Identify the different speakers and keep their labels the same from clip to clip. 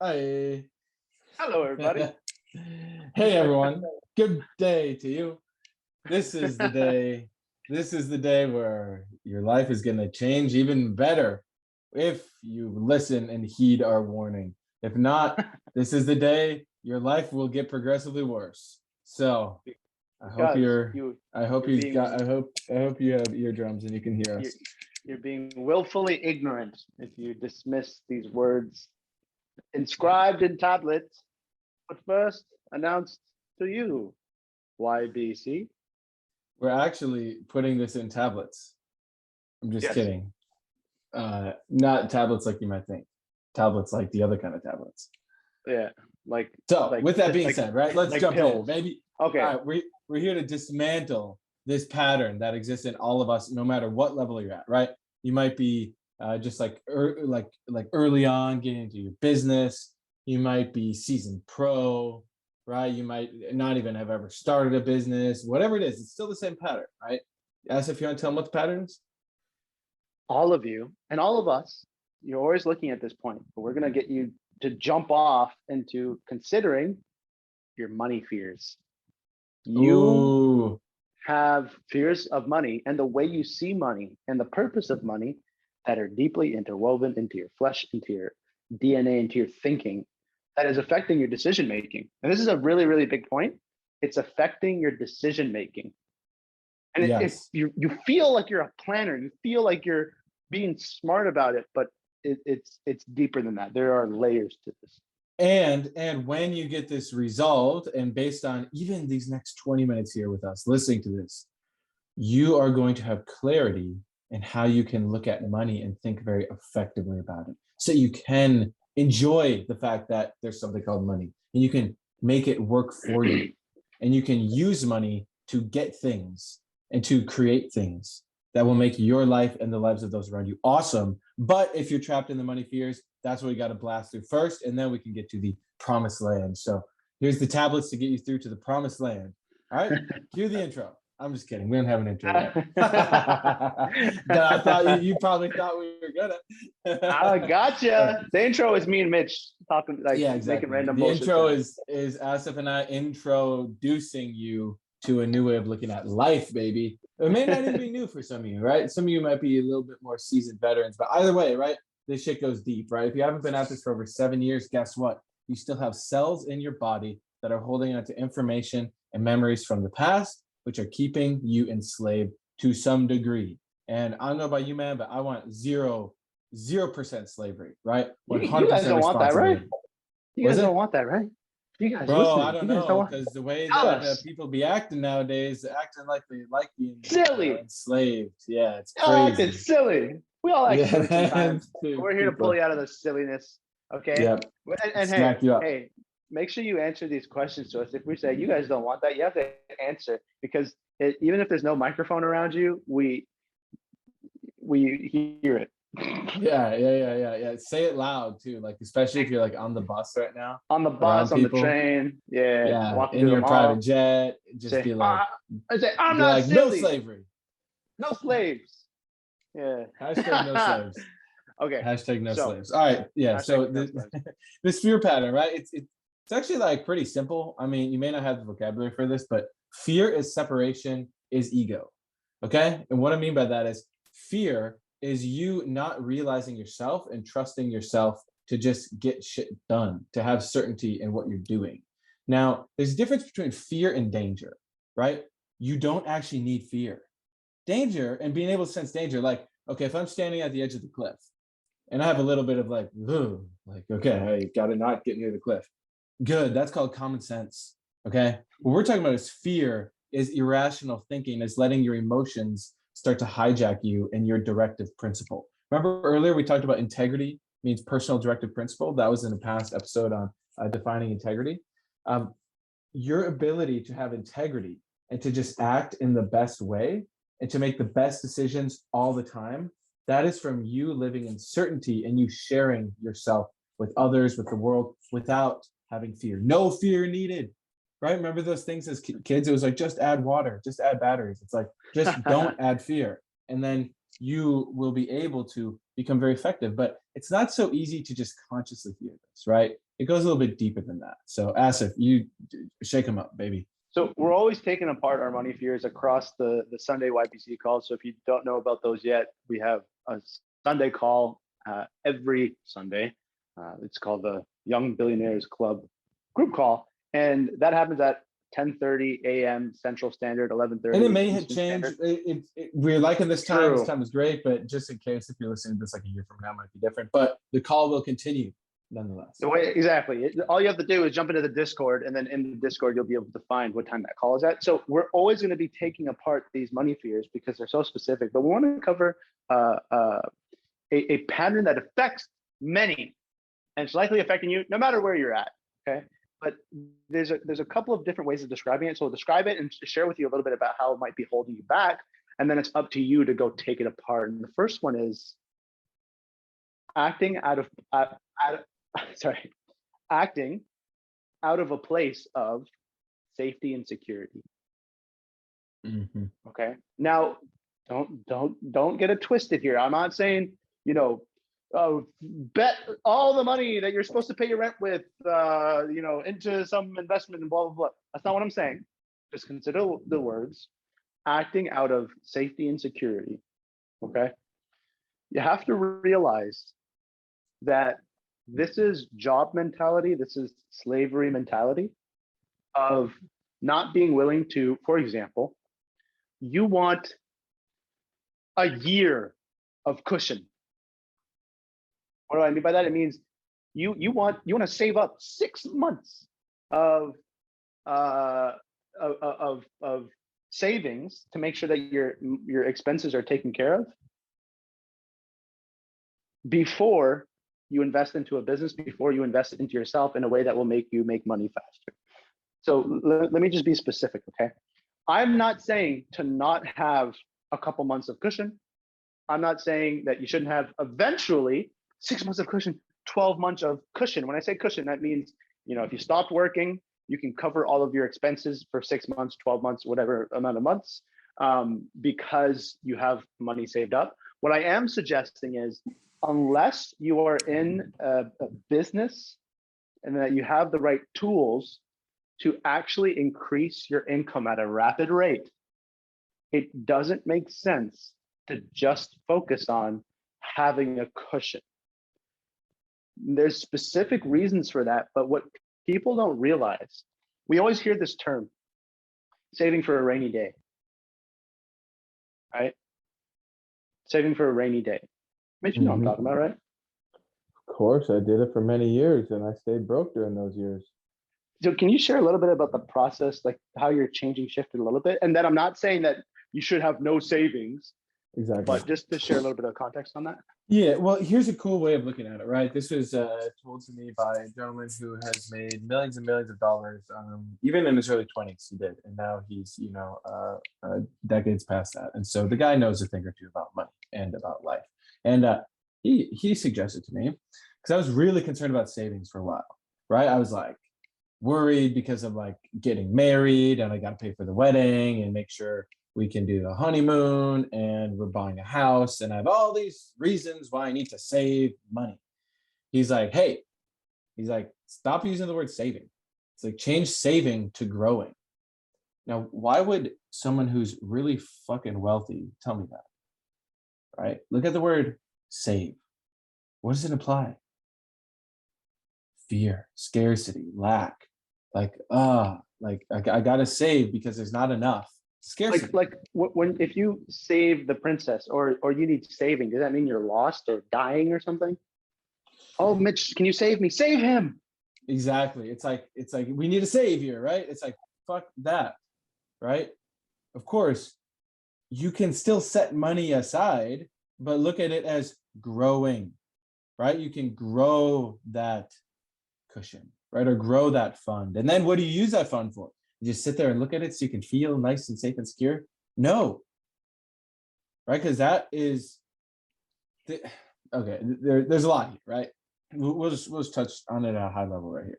Speaker 1: Hi.
Speaker 2: Hello, everybody.
Speaker 1: Hey, everyone. Good day to you. This is the day. This is the day where your life is going to change even better if you listen and heed our warning. If not, this is the day your life will get progressively worse. So I hope
Speaker 2: Because
Speaker 1: you're. I hope
Speaker 2: you're
Speaker 1: you
Speaker 2: being
Speaker 1: got. I hope you have eardrums and you can hear
Speaker 2: you're,
Speaker 1: us.
Speaker 2: you're being willfully ignorant if you dismiss these words inscribed in tablets, but first announced to you. YBC.
Speaker 1: We're actually putting this in tablets. I'm just
Speaker 2: Yes.
Speaker 1: kidding. Not tablets like you might think. Tablets like the other kind of tablets.
Speaker 2: Yeah.
Speaker 1: So, with that being said, right, let's
Speaker 2: like
Speaker 1: jump
Speaker 2: pills.
Speaker 1: in. Maybe,
Speaker 2: Okay.
Speaker 1: all right, we're here to dismantle this pattern that exists in all of us, no matter what level you're at, right? You might be just like early on getting into your business. You might be seasoned pro, right? You might not even have ever started a business. Whatever it is, it's still the same pattern, right? As if you want to tell them what the pattern is.
Speaker 2: All of you and all of us, you're always looking at this point, but we're going to get you to jump off into considering your money fears. You
Speaker 1: Ooh.
Speaker 2: have fears of money and the way you see money and the purpose of money that are deeply interwoven into your flesh, into your DNA, into your thinking, that is affecting your decision making. And this is a really, really big point. It's affecting your decision making. And
Speaker 1: Yes.
Speaker 2: you feel like you're a planner, you feel like you're being smart about it, but it's deeper than that. There are layers to this.
Speaker 1: And when you get this resolved, and based on even these next 20 minutes here with us listening to this, you are going to have clarity in how you can look at money and think very effectively about it. So you can enjoy the fact that there's something called money, and you can make it work for you. And you can use money to get things and to create things that will make your life and the lives of those around you awesome. But if you're trapped in the money fears, that's what we got to blast through first, and then we can get to the promised land. So here's the tablets to get you through to the promised land. All right, cue the intro. I'm just kidding. We don't have an intro yet. I thought you probably thought we were gonna.
Speaker 2: I gotcha. The intro is me and Mitch talking,
Speaker 1: Yeah, exactly.
Speaker 2: making random
Speaker 1: The
Speaker 2: bullshit.
Speaker 1: intro is Asif and I introducing you to a new way of looking at life, baby. It may not even be new for some of you, right? Some of you might be a little bit more seasoned veterans, but either way, right? This shit goes deep, right? If you haven't been at this for over 7 years, guess what? You still have cells in your body that are holding on to information and memories from the past, which are keeping you enslaved to some degree. And I don't know about you, man, but I want 0% slavery, right? 100%
Speaker 2: You guys don't want that, right? You guys don't want that, right? You guys,
Speaker 1: bro,
Speaker 2: listening,
Speaker 1: I don't
Speaker 2: you guys
Speaker 1: know, because the way that people be acting nowadays, acting like they like being
Speaker 2: silly,
Speaker 1: enslaved. Yeah, it's
Speaker 2: crazy.
Speaker 1: crazy.
Speaker 2: It's silly. We all act silly sometimes. We're here to pull you out of the silliness, okay?
Speaker 1: Yeah.
Speaker 2: And hey, make sure you answer these questions to us. If we say you guys don't want that, you have to answer, because even if there's no microphone around you, we hear it.
Speaker 1: Yeah. Say it loud too, like especially if you're like on the bus right now.
Speaker 2: On the bus, on the train,
Speaker 1: in your private jet, just be like,
Speaker 2: I'm not
Speaker 1: like,
Speaker 2: silly.
Speaker 1: no slavery,
Speaker 2: no slaves. Yeah.
Speaker 1: Hashtag no slaves.
Speaker 2: Okay.
Speaker 1: Hashtag no slaves. All right. Yeah. So this fear pattern, right? It's actually like pretty simple. I mean, you may not have the vocabulary for this, but fear is separation, is ego. Okay. And what I mean by that is fear is you not realizing yourself and trusting yourself to just get shit done, to have certainty in what you're doing. Now, there's a difference between fear and danger, right? You don't actually need fear. Danger and being able to sense danger, like, okay, if I'm standing at the edge of the cliff and I have a little bit of like, okay, I gotta not get near the cliff. Good, that's called common sense. Okay. What we're talking about is fear, is irrational thinking, is letting your emotions start to hijack you and your directive principle. Remember earlier we talked about integrity means personal directive principle. That was in a past episode on defining integrity. Your ability to have integrity and to just act in the best way and to make the best decisions all the time, that is from you living in certainty and you sharing yourself with others, with the world, without having fear. No fear needed, right? Remember those things as kids? It was like, just add water, just add batteries. It's like, just don't add fear. And then you will be able to become very effective. But it's not so easy to just consciously hear this, right? It goes a little bit deeper than that. So Asif, you shake them up, baby.
Speaker 2: So we're always taking apart our money fears across the Sunday YPC calls. So if you don't know about those yet, we have a Sunday call every Sunday. It's called the Young Billionaires Club group call. And that happens at 10:30 a.m. Central Standard, 11:30.
Speaker 1: And it may have changed. We're liking this time.
Speaker 2: True.
Speaker 1: This time is great, but just in case, if you're listening to this like a year from now, it might be different. But the call will continue nonetheless.
Speaker 2: Exactly. All you have to do is jump into the Discord, and then in the Discord, you'll be able to find what time that call is at. So we're always going to be taking apart these money fears because they're so specific. But we want to cover a pattern that affects many, and it's likely affecting you no matter where you're at. Okay. But there's a couple of different ways of describing it. So we'll describe it and share with you a little bit about how it might be holding you back. And then it's up to you to go take it apart. And the first one is acting out of a place of safety and security.
Speaker 1: Mm-hmm.
Speaker 2: Okay. Now, don't get it twisted here. I'm not saying, bet all the money that you're supposed to pay your rent with, into some investment and blah, blah, blah. That's not what I'm saying. Just consider the words acting out of safety and security. Okay. You have to realize that this is job mentality. This is slavery mentality of not being willing to, for example, you want a year of cushion. What do I mean by that? It means you want to save up 6 months of savings to make sure that your expenses are taken care of before you invest into a business, before you invest into yourself in a way that will make you make money faster. So let me just be specific, okay? I'm not saying to not have a couple months of cushion. I'm not saying that you shouldn't have eventually 6 months of cushion, 12 months of cushion. When I say cushion, that means, if you stopped working, you can cover all of your expenses for 6 months, 12 months, whatever amount of months, because you have money saved up. What I am suggesting is, unless you are in a business and that you have the right tools to actually increase your income at a rapid rate, it doesn't make sense to just focus on having a cushion. There's specific reasons for that, but what people don't realize, we always hear this term, saving for a rainy day, right? Saving for a rainy day. Mitch, you know what I'm talking about, right?
Speaker 1: Of course, I did it for many years and I stayed broke during those years.
Speaker 2: So can you share a little bit about the process, like how you're shifted a little bit? And then I'm not saying that you should have no savings.
Speaker 1: Exactly.
Speaker 2: But just to share a little bit of context on that.
Speaker 1: Yeah, well, here's a cool way of looking at it, right? This was told to me by a gentleman who has made millions and millions of dollars, even in his early 20s, he did. And now he's, decades past that. And so the guy knows a thing or two about money and about life. And he suggested to me, because I was really concerned about savings for a while, right? I was like worried because of like getting married and I got to pay for the wedding and make sure we can do the honeymoon and we're buying a house and I have all these reasons why I need to save money. He's like, stop using the word saving. It's like change saving to growing. Now, why would someone who's really fucking wealthy tell me that? Right? Look at the word save. What does it imply? Fear, scarcity, lack. I gotta save because there's not enough. Scarcity.
Speaker 2: Like if you save the princess or you need saving, does that mean you're lost or dying or something? Oh, Mitch, can you save me? Save him.
Speaker 1: Exactly. It's like we need a savior, right? It's like fuck that, right? Of course, you can still set money aside, but look at it as growing, right? You can grow that cushion, right? Or grow that fund. And then what do you use that fund for? You just sit there and look at it so you can feel nice and safe and secure? No. Right? Because that is, there's a lot here, right? We'll just touch on it at a high level right here.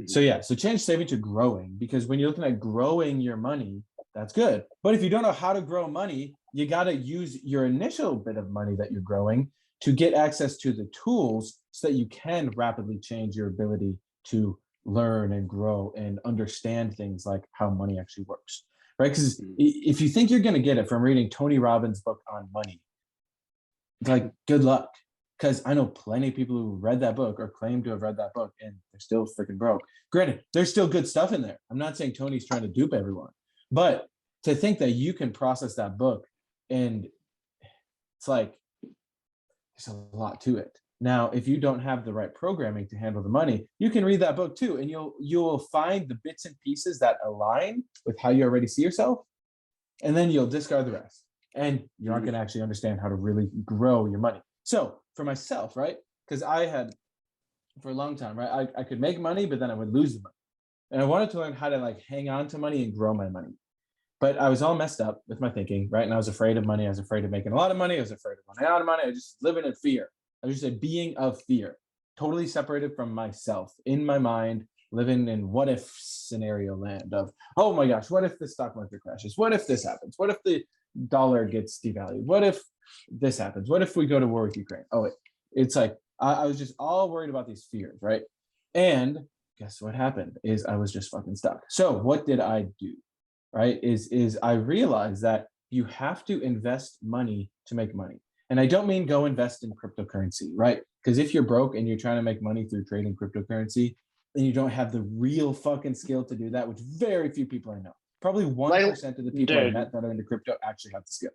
Speaker 1: Mm-hmm. So change saving to growing, because when you're looking at growing your money, that's good. But if you don't know how to grow money, you got to use your initial bit of money that you're growing to get access to the tools so that you can rapidly change your ability to learn and grow and understand things like how money actually works, right? Because if you think you're going to get it from reading Tony Robbins' book on money, like, good luck. Because I know plenty of people who read that book or claim to have read that book and they're still freaking broke. Granted, there's still good stuff in there. I'm not saying Tony's trying to dupe everyone, but to think that you can process that book, and it's like, there's a lot to it. Now, if you don't have the right programming to handle the money, you can read that book too, and you'll find the bits and pieces that align with how you already see yourself, and then you'll discard the rest, and you aren't going to actually understand how to really grow your money. So for myself, right, because I had for a long time, right, I could make money, but then I would lose the money, and I wanted to learn how to like hang on to money and grow my money. But I was all messed up with my thinking, right? And I was afraid of money. I was afraid of making a lot of money. I was afraid of running out of money. I was just living in fear. I was just a being of fear, totally separated from myself in my mind, living in what if scenario land of, oh my gosh, what if the stock market crashes? What if this happens? What if the dollar gets devalued? What if this happens? What if we go to war with Ukraine? Oh, it's like, I was just all worried about these fears, right? And guess what happened is I was just fucking stuck. So what did I do? Right, is I realized that you have to invest money to make money. And I don't mean go invest in cryptocurrency, right? Because if you're broke and you're trying to make money through trading cryptocurrency, then you don't have the real fucking skill to do that, which very few people I know. Probably 1% of the people I met that are into crypto actually have the skill.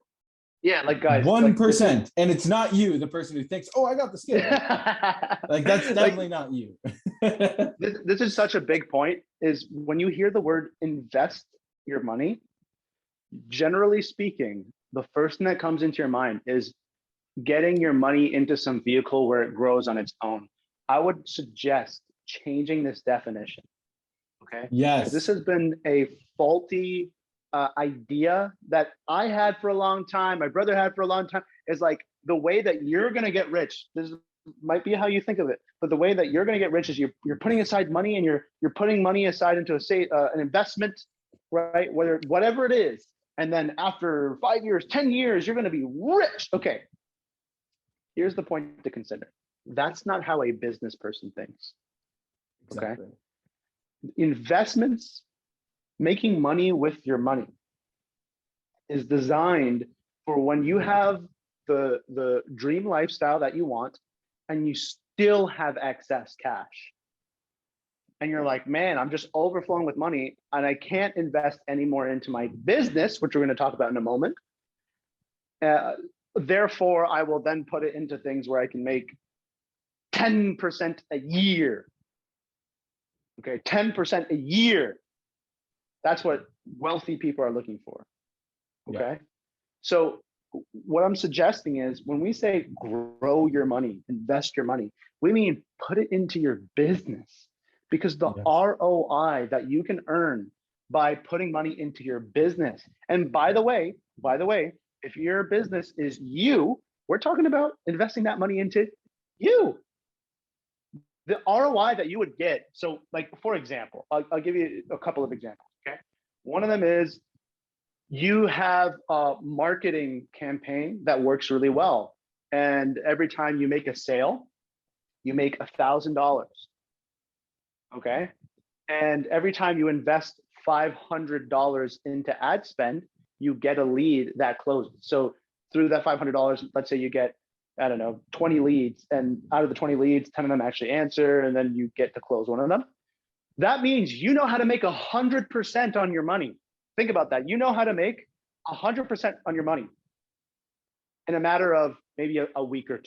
Speaker 2: Yeah, like guys,
Speaker 1: 1%, and it's not you, the person who thinks, oh, I got the skill. Like, that's definitely not you.
Speaker 2: This is such a big point, is when you hear the word invest your money, generally speaking, the first thing that comes into your mind is getting your money into some vehicle where it grows on its own. I would suggest changing this definition. Okay.
Speaker 1: Yes.
Speaker 2: This has been a faulty idea that I had for a long time. My brother had for a long time. Is like, the way that you're going to get rich. This might be how you think of it, but the way that you're going to get rich is you're putting aside money, and you're putting money aside into an investment, right? Whatever it is. And then after 5 years, 10 years, you're going to be rich. Okay. Here's the point to consider. That's not how a business person thinks. Okay.
Speaker 1: Exactly.
Speaker 2: Investments, making money with your money, is designed for when you have the dream lifestyle that you want and you still have excess cash. And you're like, man, I'm just overflowing with money and I can't invest any more into my business, which we're going to talk about in a moment. Therefore, I will then put it into things where I can make 10% a year. Okay, 10% a year. That's what wealthy people are looking for. Okay. Yeah. So what I'm suggesting is, when we say grow your money, invest your money, we mean put it into your business, because the ROI that you can earn by putting money into your business. And by the way, if your business is you, we're talking about investing that money into you. The ROI that you would get. So like, for example, I'll give you a couple of examples. Okay. One of them is, you have a marketing campaign that works really well. And every time you make a sale, you make $1,000. Okay. And every time you invest $500 into ad spend, you get a lead that closes. So through that $500, let's say you get, I don't know, 20 leads, and out of the 20 leads, 10 of them actually answer, and then you get to close one of them. That means you know how to make 100% on your money. Think about that. You know how to make 100% on your money in a matter of maybe a week or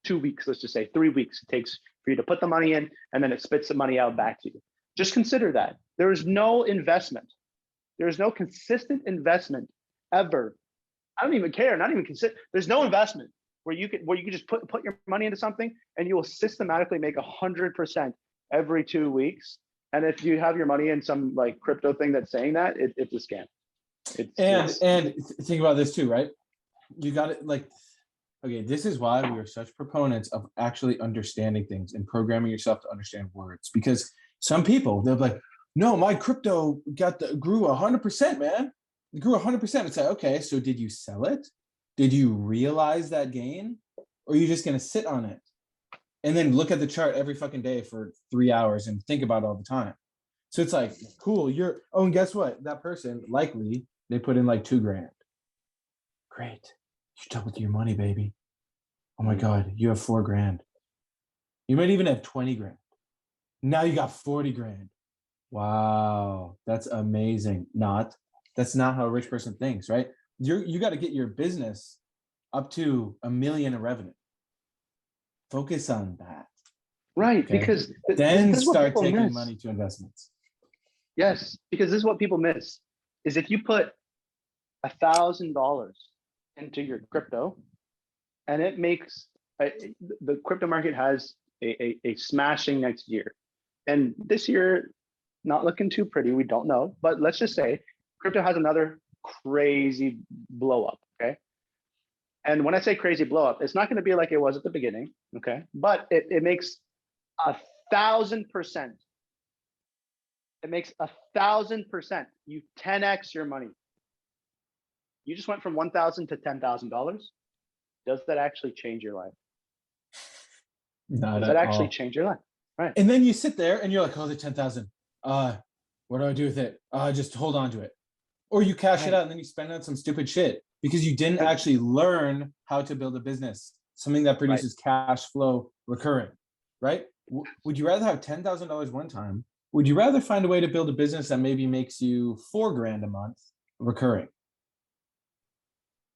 Speaker 2: 2 weeks, let's just say 3 weeks it takes for you to put the money in, and then it spits the money out back to you. Just consider that. There is no investment. There is no consistent investment ever. I don't even care, not even consider. There's no investment where you can just put your money into something and you will systematically make 100% every 2 weeks. And if you have your money in some like crypto thing that's saying that, it's a scam.
Speaker 1: And think about this too, right? You got it. Like, okay, this is why we are such proponents of actually understanding things and programming yourself to understand words. Because some people, they'll be like, no, my crypto grew 100%, man. It grew 100%. It's like, okay, so did you sell it? Did you realize that gain? Or are you just going to sit on it and then look at the chart every fucking day for 3 hours and think about it all the time? So it's like, cool, and guess what? That person, likely, they put in like 2 grand. Great. You doubled your money, baby. Oh my God, you have 4 grand. You might even have 20 grand. Now you got 40 grand. Wow, that's amazing. That's not how a rich person thinks, right? You got to get your business up to $1 million in revenue. Focus on that.
Speaker 2: Right,
Speaker 1: Okay?
Speaker 2: because
Speaker 1: Then
Speaker 2: this is what
Speaker 1: start
Speaker 2: people
Speaker 1: taking
Speaker 2: miss.
Speaker 1: money to investments.
Speaker 2: Yes, because this is what people miss, is if you put $1,000 into your crypto and it makes, the crypto market has a smashing next year. And this year, not looking too pretty, we don't know, but let's just say crypto has another crazy blow up, okay? And when I say crazy blow up, it's not going to be like it was at the beginning, okay? But it makes 1,000%. It makes 1,000%. You 10x your money. You just went from $1,000 to $10,000. Does that actually change your life?
Speaker 1: Not
Speaker 2: Does
Speaker 1: at
Speaker 2: that actually
Speaker 1: all.
Speaker 2: change your life? Right.
Speaker 1: And then you sit there and you're like, oh, the 10,000. What do I do with it? Just hold on to it. Or you cash it out and then you spend it on some stupid shit because you didn't actually learn how to build a business, something that produces cash flow recurring, right? Would you rather have $10,000 one time? Would you rather find a way to build a business that maybe makes you 4 grand a month recurring?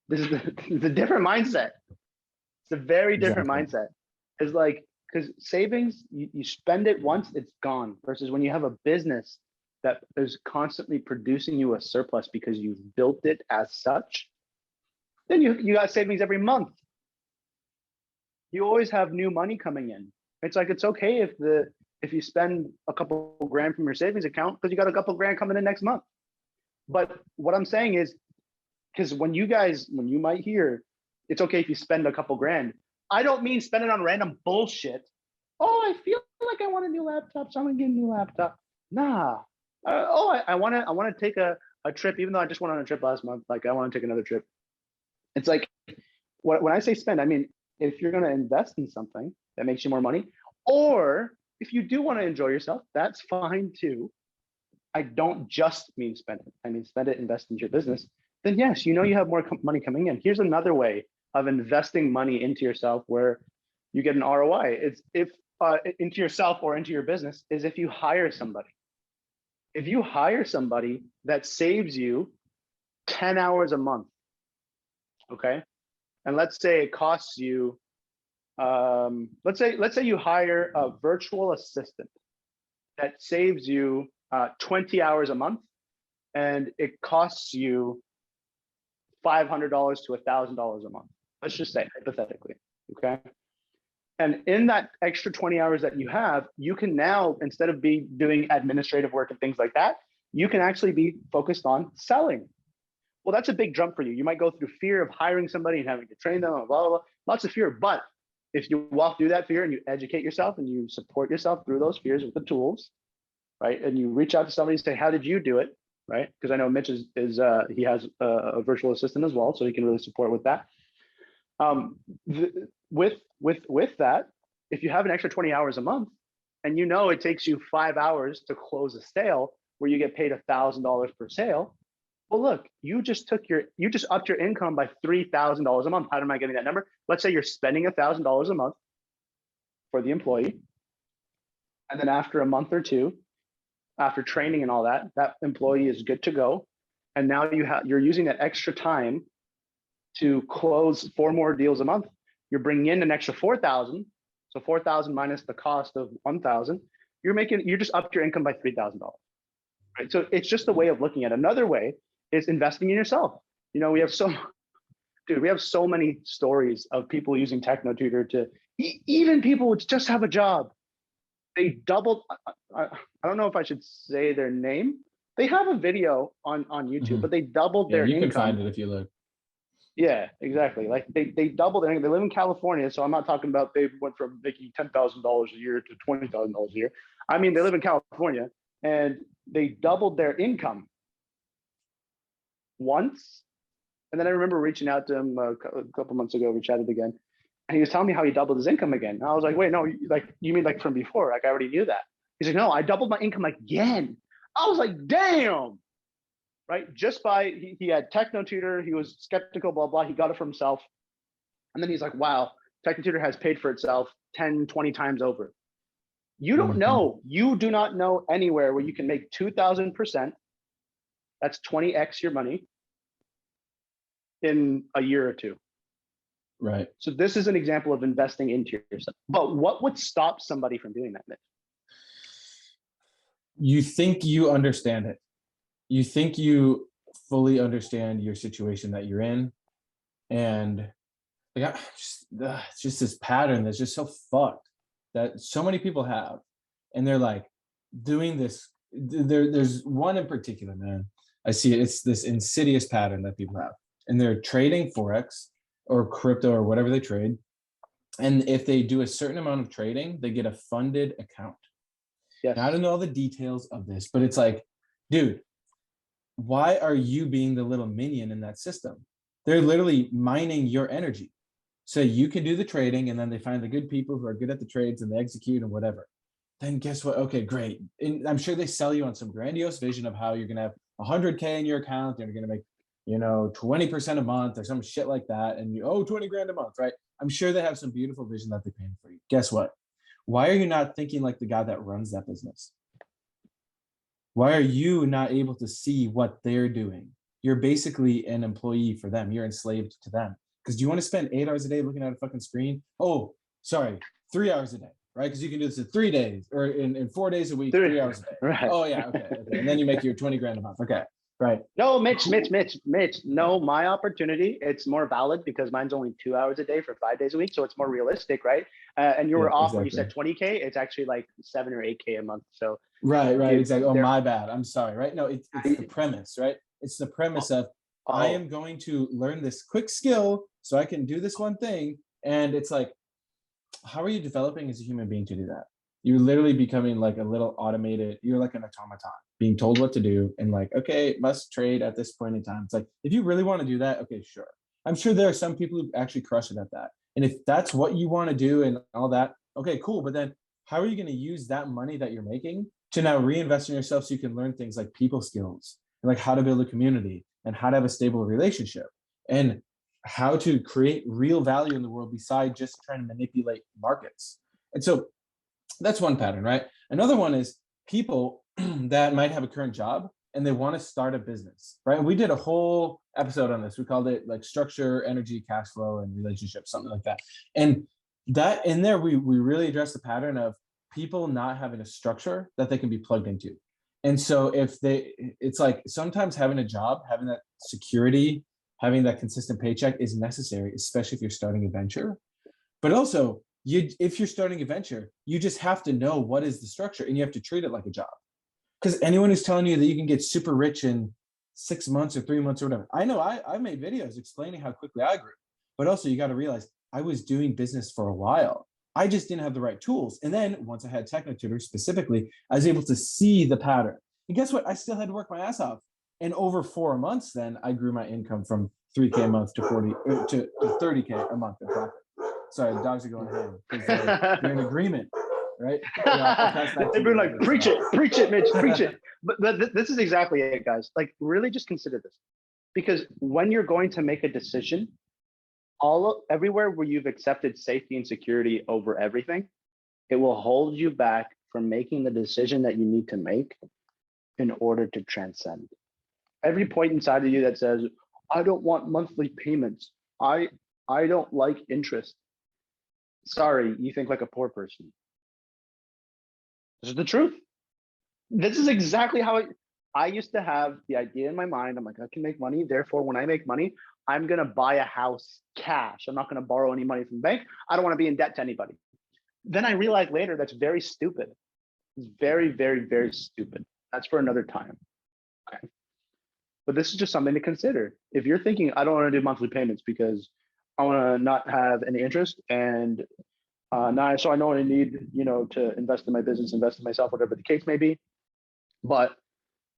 Speaker 2: This is the different mindset. It's a very different mindset. It's like, because savings, you spend it once, it's gone. Versus when you have a business that is constantly producing you a surplus because you've built it as such, then you got savings every month. You always have new money coming in. It's like, it's okay if you spend a couple grand from your savings account because you got a couple grand coming in next month. But what I'm saying is, because when you might hear, it's okay if you spend a couple grand, I don't mean spend it on random bullshit. Oh, I feel like I want a new laptop, so I'm gonna get a new laptop. Nah. I want to take a trip, even though I just went on a trip last month. Like, I want to take another trip. It's like, when I say spend, I mean, if you're gonna invest in something that makes you more money, or if you do want to enjoy yourself, that's fine too. I don't just mean spend it. I mean, spend it, invest into your business. Then yes, you have more money coming in. Here's another way of investing money into yourself where you get an ROI. It's if into yourself or into your business is if you hire somebody. If you hire somebody that saves you 10 hours a month, okay? And let's say it costs you, let's say you hire a virtual assistant that saves you 20 hours a month, and it costs you $500 to $1,000 a month. Let's just say hypothetically, okay? And in that extra 20 hours that you have, you can now, instead of doing administrative work and things like that, you can actually be focused on selling. Well, that's a big jump for you. You might go through fear of hiring somebody and having to train them, blah, blah, blah, lots of fear. But if you walk through that fear and you educate yourself and you support yourself through those fears with the tools, right? And you reach out to somebody and say, how did you do it? Right? Because I know Mitch he has a virtual assistant as well, so he can really support with that. With that, if you have an extra 20 hours a month, and it takes you 5 hours to close a sale where you get paid $1,000 per sale, well, look, you just upped your income by $3,000 a month. How am I getting that number? Let's say you're spending $1,000 a month for the employee, and then after a month or two, after training and all that, that employee is good to go, and now you're using that extra time to close 4 more deals a month. You're bringing in an extra 4,000. So 4,000 minus the cost of 1,000, you just upped your income by $3,000. Right? So it's just a way of looking at it. Another way is investing in yourself. We have so many stories of people using TechnoTutor to, even people who just have a job. They doubled, I don't know if I should say their name. They have a video on YouTube, but they doubled their income.
Speaker 1: You can find it if you look.
Speaker 2: Yeah, exactly. Like they doubled their income. They live in California, so I'm not talking about they went from making $10,000 a year to $20,000 a year. I mean, they live in California and they doubled their income once. And then I remember reaching out to him a couple months ago. We chatted again, And he was telling me how he doubled his income again. And I was like, wait, no, like you mean like from before? Like I already knew that. He's like, no, I doubled my income again. I was like, damn. Right? Just by he had Techno Tutor, he was skeptical, blah, blah. He got it for himself. And then he's like, wow, Techno Tutor has paid for itself 10, 20 times over. You don't know. You do not know anywhere where you can make 2,000%. That's 20x your money in a year or two.
Speaker 1: Right.
Speaker 2: So this is an example of investing into yourself. But what would stop somebody from doing that, Mitch?
Speaker 1: You think you understand it. You think you fully understand your situation that you're in. And like, it's just this pattern that's just so fucked that so many people have. And they're like doing this. There's one in particular, man. I see it. It's this insidious pattern that people have. And they're trading Forex or crypto or whatever they trade. And if they do a certain amount of trading, they get a funded account.
Speaker 2: Yes.
Speaker 1: Now, I don't know all the details of this, but it's like, dude, why are you being the little minion in that system? They're literally mining your energy. So you can do the trading, and then they find the good people who are good at the trades and they execute and whatever. Then guess what? Okay, great. And I'm sure they sell you on some grandiose vision of how you're going to have 100K in your account and you're going to make 20% a month or some shit like that. And you owe 20 grand a month, right? I'm sure they have some beautiful vision that they paint for you. Guess what? Why are you not thinking like the guy that runs that business? Why are you not able to see what they're doing? You're basically an employee for them. You're enslaved to them. Because do you want to spend 8 hours a day looking at a fucking screen? Oh, sorry, 3 hours a day, right? Because you can do this in 3 days or in 4 days a week, 3 hours a day.
Speaker 2: Right.
Speaker 1: Oh, yeah, okay. And then you make your 20 grand a month. Okay, right.
Speaker 2: No, Mitch. No, my opportunity, it's more valid because mine's only 2 hours a day for 5 days a week. So it's more realistic, right? And you were off when you said 20K. It's actually like 7 or 8K a month. So
Speaker 1: right, exactly. Oh, my bad. I'm sorry, right? No, it's the premise, right? It's the premise of I am going to learn this quick skill so I can do this one thing. And it's like, how are you developing as a human being to do that? You're literally becoming like a little automated, you're like an automaton being told what to do and like, okay, must trade at this point in time. It's like, if you really want to do that, okay, sure. I'm sure there are some people who actually crush it at that. And if that's what you want to do and all that, okay, cool. But then how are you going to use that money that you're making to now reinvest in yourself so you can learn things like people skills and like how to build a community and how to have a stable relationship and how to create real value in the world besides just trying to manipulate markets. And so that's one pattern, right? Another one is people that might have a current job and they want to start a business, right? And we did a whole episode on this. We called it like structure, energy, cash flow, and relationships, something like that. And that in there, we really addressed the pattern of people not having a structure that they can be plugged into. And so it's like sometimes having a job, having that security, having that consistent paycheck is necessary, especially if you're starting a venture. But also, if you're starting a venture, you just have to know what is the structure and you have to treat it like a job. Because anyone who's telling you that you can get super rich in 6 months or 3 months or whatever, I know I made videos explaining how quickly I grew. But also, you got to realize I was doing business for a while. I just didn't have the right tools. And then once I had Techno Tutor specifically, I was able to see the pattern. And guess what? I still had to work my ass off. And over 4 months, then I grew my income from 3K a month to 30K a month in profit. Sorry, the dogs are going ham because they're in agreement, right?
Speaker 2: They've been like, preach it, Mitch, preach it. But this is exactly it, guys. Like, really just consider this. Because when you're going to make a decision, everywhere where you've accepted safety and security over everything, it will hold you back from making the decision that you need to make in order to transcend. Every point inside of you that says, I don't want monthly payments. I don't like interest. Sorry, you think like a poor person. This is the truth. This is exactly how I used to have the idea in my mind. I'm like, I can make money. Therefore, when I make money, I'm going to buy a house cash. I'm not going to borrow any money from the bank. I don't want to be in debt to anybody. Then I realized later that's very stupid. It's very, very, very stupid. That's for another time. Okay. But this is just something to consider. If you're thinking, I don't want to do monthly payments because I want to not have any interest and so I know I need, to invest in my business, invest in myself, whatever the case may be, but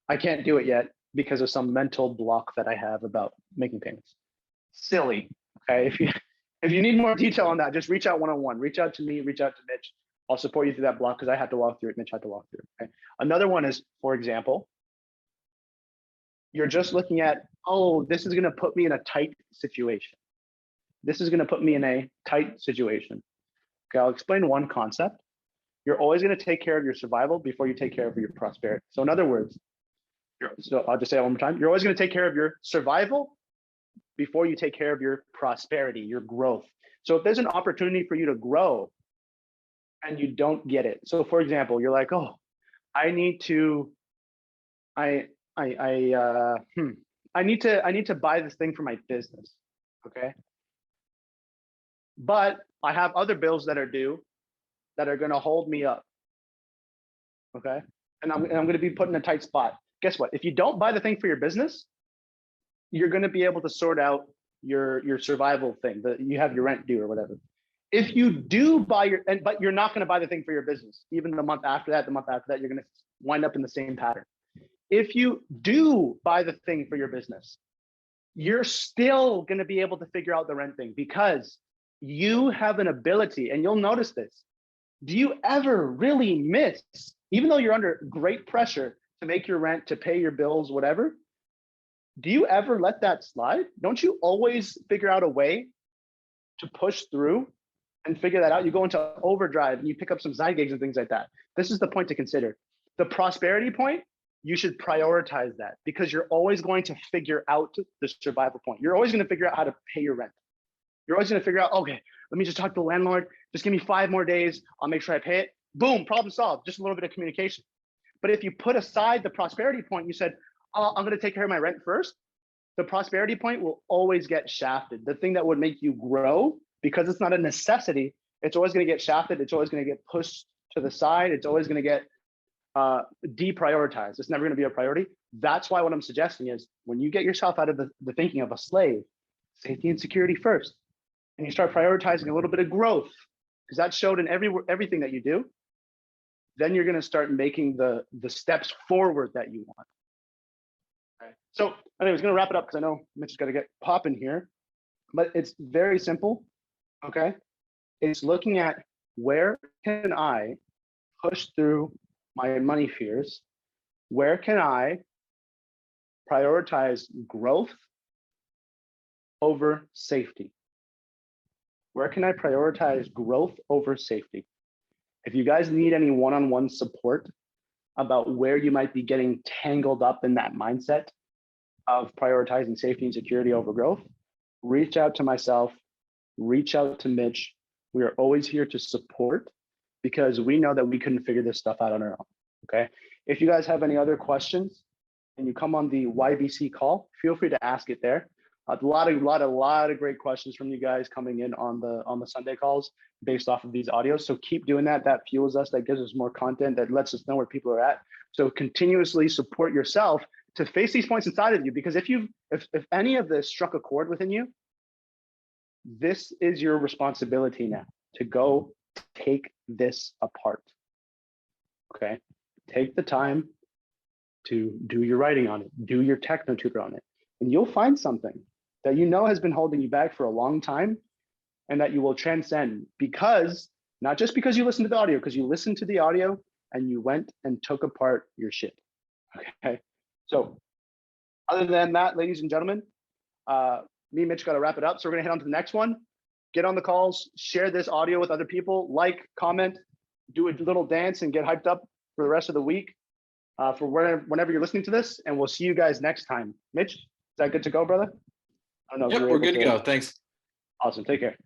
Speaker 2: I can't do it yet because of some mental block that I have about making payments. Silly. Okay. If you need more detail on that, just reach out one-on-one. Reach out to me, reach out to Mitch. I'll support you through that block because I had to walk through it. Mitch had to walk through it. Okay. Another one is, for example, you're just looking at, oh, this is going to put me in a tight situation. This is going to put me in a tight situation. Okay, I'll explain one concept. You're always going to take care of your survival before you take care of your prosperity. So in other words, so I'll just say it one more time. You're always going to take care of your survival before you take care of your prosperity, your growth. So if there's an opportunity for you to grow and you don't get it. So for example, you're like, oh, I need to buy this thing for my business. Okay. But I have other bills that are due that are going to hold me up. Okay. And I'm going to be put in a tight spot. Guess what? If you don't buy the thing for your business, you're going to be able to sort out your survival thing, that you have your rent due or whatever. If you do buy but you're not going to buy the thing for your business, even the month after that, you're going to wind up in the same pattern. If you do buy the thing for your business, you're still going to be able to figure out the rent thing because you have an ability, and you'll notice this. Do you ever really miss, even though you're under great pressure to make your rent, to pay your bills, whatever, do you ever let that slide? Don't you always figure out a way to push through and figure that out? You go into overdrive and you pick up some side gigs and things like that. This is the point to consider. The prosperity point, you should prioritize that because you're always going to figure out the survival point. You're always going to figure out how to pay your rent. You're always going to figure out, okay, let me just talk to the landlord. Just give me 5 more days. I'll make sure I pay it. Boom, problem solved. Just a little bit of communication. But if you put aside the prosperity point, you said, oh, I'm going to take care of my rent first. The prosperity point will always get shafted. The thing that would make you grow, because it's not a necessity, it's always going to get shafted. It's always going to get pushed to the side. It's always going to get deprioritized. It's never going to be a priority. That's why what I'm suggesting is when you get yourself out of the thinking of a slave, safety and security first, and you start prioritizing a little bit of growth, because that's showed in everything that you do, then you're going to start making the steps forward that you want. Okay. So anyways, going to wrap it up because I know Mitch is going to get popping here, but it's very simple. Okay. It's looking at where can I push through my money fears? Where can I prioritize growth over safety? Where can I prioritize growth over safety? If you guys need any one-on-one support about where you might be getting tangled up in that mindset of prioritizing safety and security over growth, reach out to myself, reach out to Mitch. We are always here to support because we know that we couldn't figure this stuff out on our own, okay? If you guys have any other questions and you come on the YBC call, feel free to ask it there. A lot of great questions from you guys coming in on the Sunday calls based off of these audios. So keep doing that. That fuels us. That gives us more content. That lets us know where people are at. So continuously support yourself to face these points inside of you. Because if any of this struck a chord within you, this is your responsibility now to go take this apart. Okay, take the time to do your writing on it, do your techno tutor on it, and you'll find something that you know has been holding you back for a long time and that you will transcend because, not just because you listened to the audio, because you listened to the audio and you went and took apart your shit. Okay. So other than that, ladies and gentlemen, me and Mitch got to wrap it up. So we're going to head on to the next one. Get on the calls, share this audio with other people, like, comment, do a little dance and get hyped up for the rest of the week for whenever you're listening to this. And we'll see you guys next time. Mitch, is that good to go, brother? I don't know.
Speaker 1: Yep, we're good to go. Thanks.
Speaker 2: Awesome. Take care.